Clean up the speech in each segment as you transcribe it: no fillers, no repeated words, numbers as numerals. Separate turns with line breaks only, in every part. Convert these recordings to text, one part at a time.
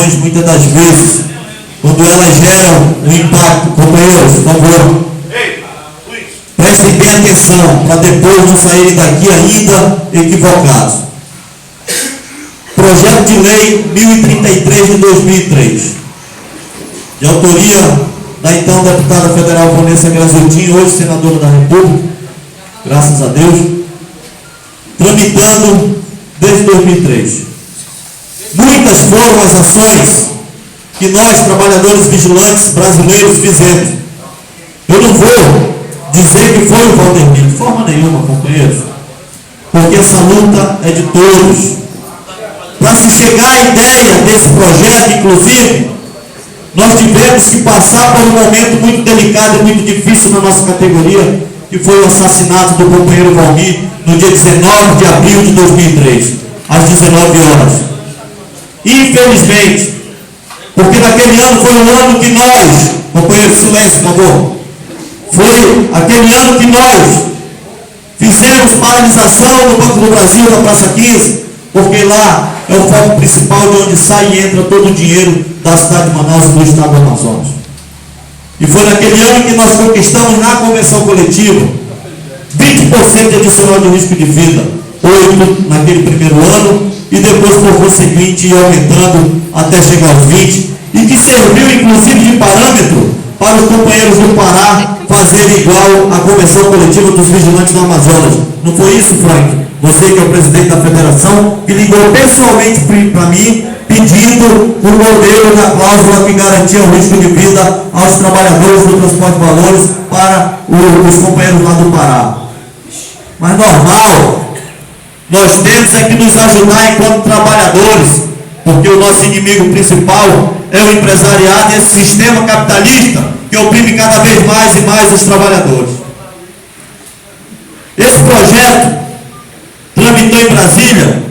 ações, muitas das vezes, quando elas geram um impacto, companheiros, por favor, prestem bem atenção, para depois não saírem daqui ainda equivocados. Projeto de Lei 1033 de 2003, de autoria da então deputada federal Vanessa Graziotin, hoje senadora da República, graças a Deus, tramitando desde 2003. Muitas foram as ações que nós, trabalhadores vigilantes brasileiros, fizemos. Eu não vou dizer que foi o Valdemir, de forma nenhuma, companheiros, porque essa luta é de todos. Para se chegar à ideia desse projeto, inclusive, nós tivemos que passar por um momento muito delicado e muito difícil na nossa categoria, que foi o assassinato do companheiro Valmir, no dia 19 de abril de 2003, às 19 horas. Infelizmente, porque naquele ano foi um ano que nós, companheiro, silêncio, por favor, foi aquele ano que nós fizemos paralisação no Banco do Brasil, na Praça 15, porque lá é o foco principal de onde sai e entra todo o dinheiro da cidade de Manaus e do estado do Amazonas. E foi naquele ano que nós conquistamos na convenção coletiva 20% de adicional de risco de vida, 8% naquele primeiro ano, e depois, por conseguinte, ia aumentando até chegar aos 20%, e que serviu, inclusive, de parâmetro para os companheiros do Pará fazerem igual à convenção coletiva dos vigilantes do Amazonas. Não foi isso, Frank? Você, que é o presidente da federação, que ligou pessoalmente para mim, pedindo o modelo da cláusula que garantia o risco de vida aos trabalhadores do transporte de valores para os companheiros lá do Pará. Mas normal, nós temos é que nos ajudar enquanto trabalhadores, porque o nosso inimigo principal é o empresariado e esse sistema capitalista que oprime cada vez mais e mais os trabalhadores. Esse projeto tramitou em Brasília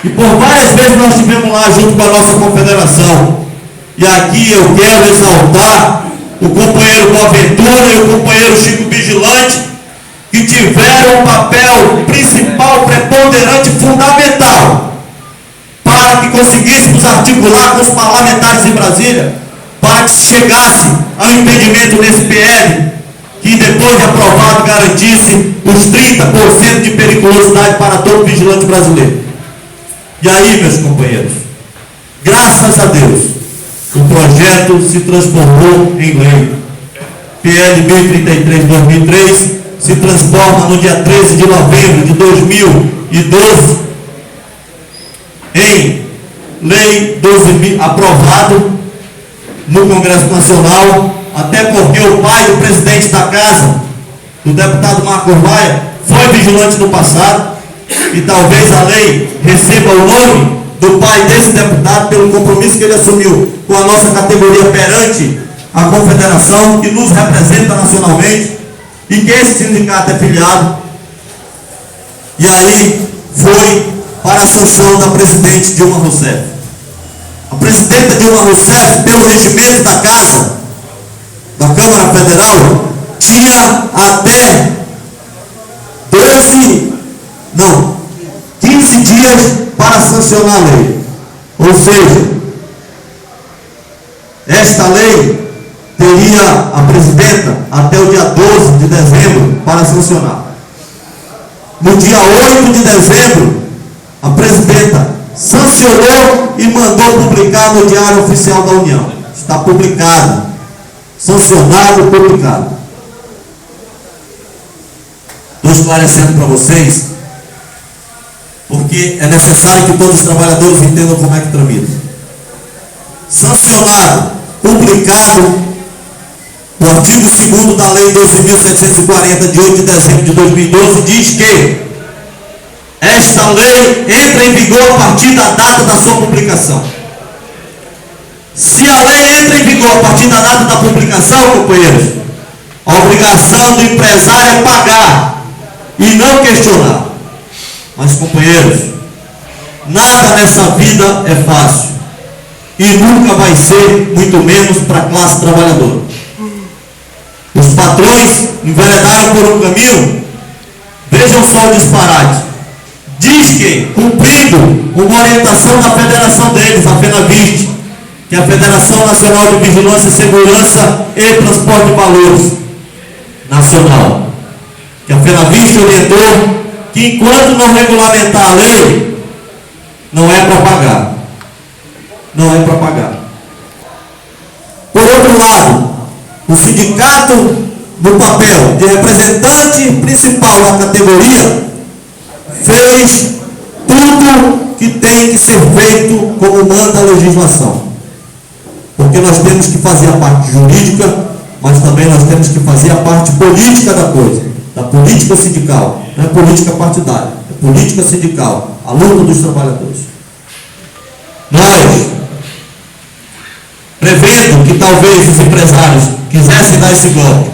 e por várias vezes nós estivemos lá junto com a nossa confederação. E aqui eu quero exaltar o companheiro Boaventura e o companheiro Chico Vigilante, que tiveram um papel principal, preponderante, fundamental, para que conseguíssemos articular com os parlamentares em Brasília, para que se chegasse ao impedimento desse PL, que depois de aprovado garantisse os 30% de periculosidade para todo vigilante brasileiro. E aí, meus companheiros, graças a Deus, o projeto se transformou em lei. PL 1033 de 2003 se transforma no dia 13 de novembro de 2012 em lei 12.000, aprovado no Congresso Nacional, até porque o pai do presidente da casa, o deputado Marcos Maia, foi vigilante no passado, e talvez a lei receba o nome do pai desse deputado pelo compromisso que ele assumiu com a nossa categoria perante a confederação, que nos representa nacionalmente, e que esse sindicato é filiado. E aí foi para a sanção da presidente Dilma Rousseff. A presidenta Dilma Rousseff, pelo regimento da casa, da Câmara Federal, tinha até 15 dias para sancionar a lei. Ou seja, esta lei teria a presidenta até o dia 12 de dezembro para sancionar. No dia 8 de dezembro, a presidenta sancionou e mandou publicar no Diário Oficial da União. Está publicado. Sancionado e publicado. Estou esclarecendo para vocês, porque é necessário que todos os trabalhadores entendam como é que tramita. Sancionado, publicado, o artigo 2º da Lei 12.740, de 8 de dezembro de 2012, diz que esta lei entra em vigor a partir da data da sua publicação. Se a lei entra em vigor a partir da data da publicação, companheiros, a obrigação do empresário é pagar e não questionar. Mas, companheiros, nada nessa vida é fácil. E nunca vai ser, muito menos para a classe trabalhadora. Os patrões enveredaram por um caminho, vejam só o disparate. Diz que, cumprindo uma orientação da federação deles, a FENAVIST, que a Federação Nacional de Vigilância e Segurança e Transporte de Valores Nacional, que a FenaVisto orientou que enquanto não regulamentar a lei, não é para pagar. Não é para pagar. Por outro lado, o sindicato, no papel de representante principal da categoria, fez tudo que tem que ser feito como manda a legislação. Porque nós temos que fazer a parte jurídica, mas também nós temos que fazer a parte política da coisa, da política sindical. Não é política partidária, é política sindical, a luta dos trabalhadores. Nós, prevendo que talvez os empresários quisessem dar esse golpe,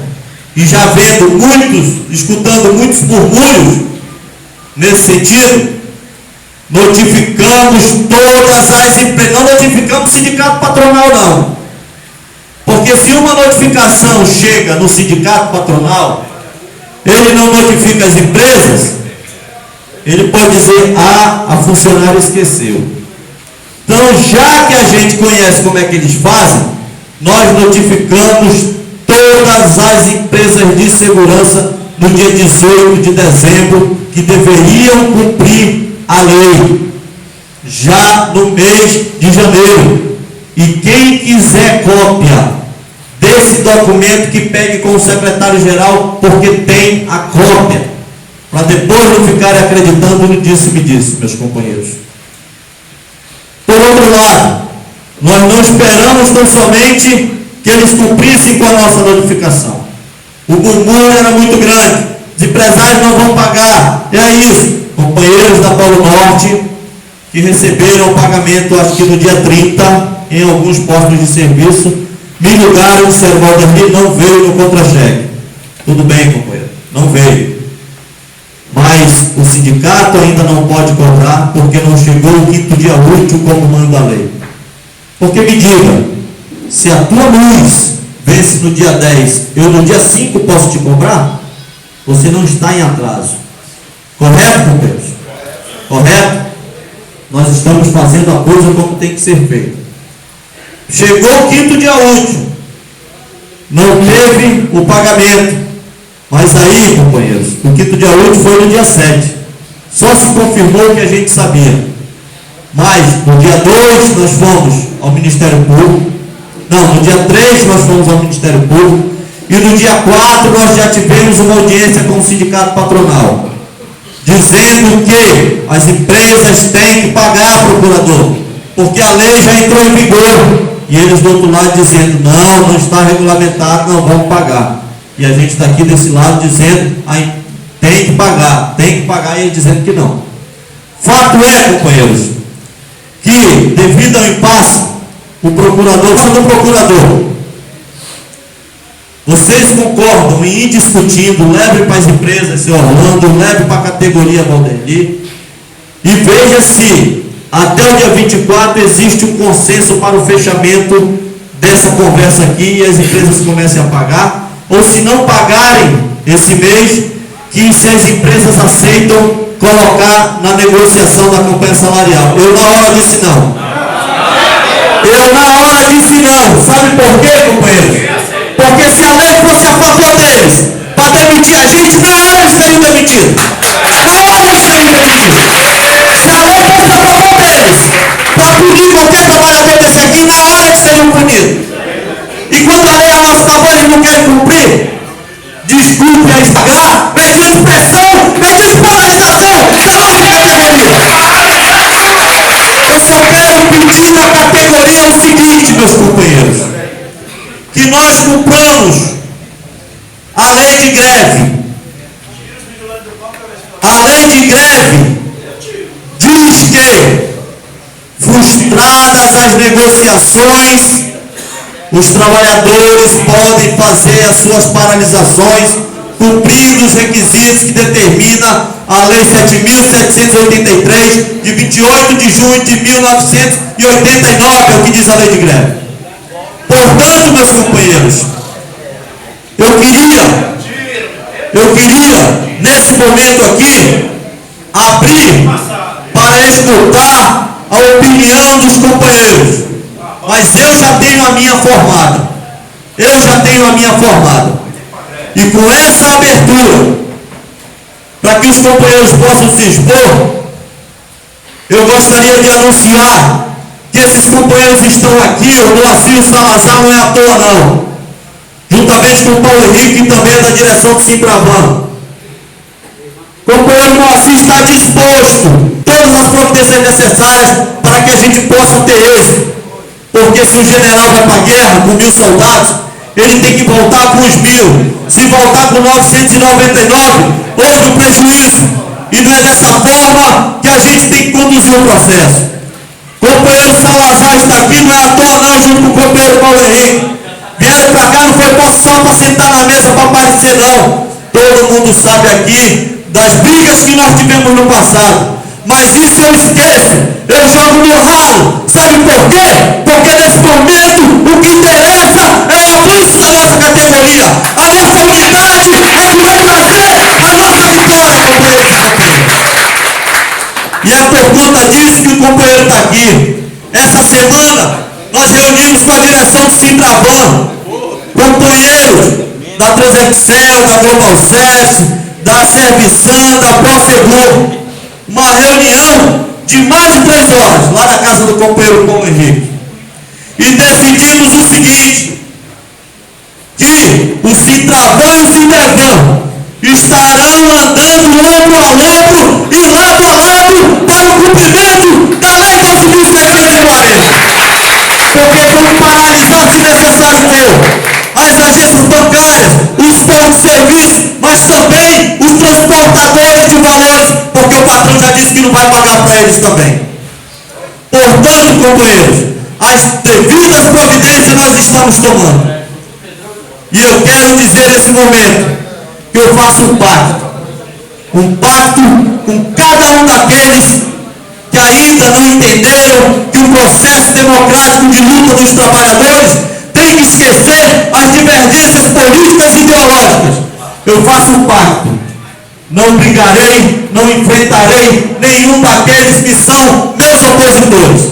e já vendo muitos, escutando muitos murmúrios nesse sentido, notificamos todas as empresas, não notificamos o sindicato patronal não, porque se uma notificação chega no sindicato patronal, ele não notifica as empresas, ele pode dizer, a funcionária esqueceu. Então, já que a gente conhece como é que eles fazem, nós notificamos todas as empresas de segurança no dia 18 de dezembro que deveriam cumprir a lei, já no mês de janeiro. E quem quiser cópia desse documento, que pegue com o secretário-geral, porque tem a cópia, para depois não ficarem acreditando no disse-me-disse, meus companheiros. Por outro lado, nós não esperamos tão somente que eles cumprissem com a nossa notificação. O murmúrio era muito grande, os empresários não vão pagar, é isso. Companheiros da Polo Norte, que receberam o pagamento, acho que no dia 30, em alguns postos de serviço, me ligaram, disseram, Valdemir, não veio no contra-cheque. Tudo bem, companheiro, não veio. Mas o sindicato ainda não pode cobrar, porque não chegou o 5º dia útil como manda a lei. Porque me diga, se a tua luz vence no dia 10, eu no dia 5 posso te cobrar? Você não está em atraso. Correto, companheiros? Correto? Nós estamos fazendo a coisa como tem que ser feita. Chegou o 5º dia útil, não teve o pagamento. Mas aí, companheiros, o 5º dia útil foi no dia 7. Só se confirmou o que a gente sabia. Mas no dia 2 nós fomos ao Ministério Público. Não, no dia 3 nós fomos ao Ministério Público. E no dia 4 nós já tivemos uma audiência com o sindicato patronal, dizendo que as empresas têm que pagar, procurador, porque a lei já entrou em vigor. E eles do outro lado dizendo, não está regulamentado, não vamos pagar. E a gente está aqui desse lado dizendo, tem que pagar, e eles dizendo que não. Fato é, companheiros, que devido ao impasse, o procurador, vocês concordam em ir discutindo, leve para as empresas, seu Orlando, leve para a categoria Valdemir, e veja se até o dia 24 existe um consenso para o fechamento dessa conversa aqui e as empresas comecem a pagar. Ou se não pagarem esse mês, que se as empresas aceitam colocar na negociação da campanha salarial. Eu na hora disse não. Sabe por quê, companheiros? Porque se a lei fosse a favor deles, para demitir a gente, na hora eles seriam demitidos. Se a lei fosse a favor deles, para punir qualquer trabalhador desse aqui, na hora eles seriam punidos. E quando a lei é a nosso favor, eles não querem cumprir, desculpe a estragar, mediante pressão, mediante polarização, eu só quero pedir à categoria o seguinte, meus companheiros, que nós cumpramos a lei de greve. A lei de greve diz que, frustradas as negociações, os trabalhadores podem fazer as suas paralisações, cumprindo os requisitos que determina a Lei 7.783, de 28 de junho de 1989, é o que diz a lei de greve. Portanto, meus companheiros, eu queria, nesse momento aqui, abrir para escutar a opinião dos companheiros. Mas eu já tenho a minha formada. Eu já tenho a minha formada. E com essa abertura, para que os companheiros possam se expor, eu gostaria de anunciar que esses companheiros estão aqui. O Moacir Salazar não é à toa não, juntamente com o Paulo Henrique, que também é da direção do Simpravan. O companheiro Moacir está disposto todas as providências necessárias para que a gente possa ter êxito. Porque se o general vai para a guerra com 1000 soldados, ele tem que voltar com os 1000. Se voltar com 999, houve um prejuízo. E não é dessa forma que a gente tem que conduzir o processo. O companheiro Salazar está aqui, não é à toa não, junto com o companheiro Paulo Henrique. Vieram para cá, não foi só para sentar na mesa para aparecer não. Todo mundo sabe aqui das brigas que nós tivemos no passado. Mas isso eu esqueço, eu jogo no ralo. Sabe por quê? Porque nesse momento o que interessa é o avanço da nossa categoria. A nossa unidade é que vai trazer a nossa vitória, companheiros e companheiras. E é por conta disso que o companheiro está aqui. Essa semana nós reunimos com a direção do Simpravan, companheiros da Transexcel, da Global SES, da Serviçan, da Prosegur. Uma reunião de mais de 3 horas, lá na casa do companheiro Paulo Henrique. E decidimos o seguinte, que o Simpravan e o Simpravan estarão andando ombro a ombro e lado a lado para o cumprimento da Lei 12.640. Porque vamos paralisar, se necessário for, as agências bancárias, os postos de serviço, mas também os transportadores de valores, porque o patrão já disse que não vai pagar para eles também. Portanto, companheiros, as devidas providências nós estamos tomando. E eu quero dizer nesse momento que eu faço um pacto com cada um daqueles que ainda não entenderam que o processo democrático de luta dos trabalhadores tem que esquecer as divergências políticas e ideológicas. Eu faço um pacto. Não brigarei, não enfrentarei nenhum daqueles que são meus opositores.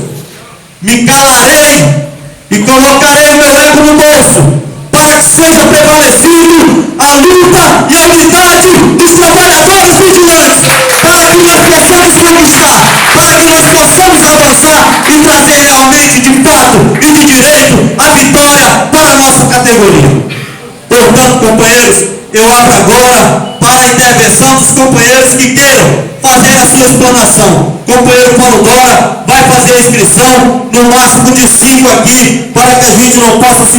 Me calarei e colocarei o meu ego no bolso para que seja prevalecido a luta e a unidade dos trabalhadores vigilantes, para que nós possamos conquistar, para que nós possamos avançar e trazer realmente, de fato e de direito, a vitória para a nossa categoria. Portanto, companheiros, eu abro agora para a intervenção dos companheiros que queiram fazer a sua explanação. O companheiro Paulo Dora vai fazer a inscrição, no máximo de 5 aqui, para que a gente não possa se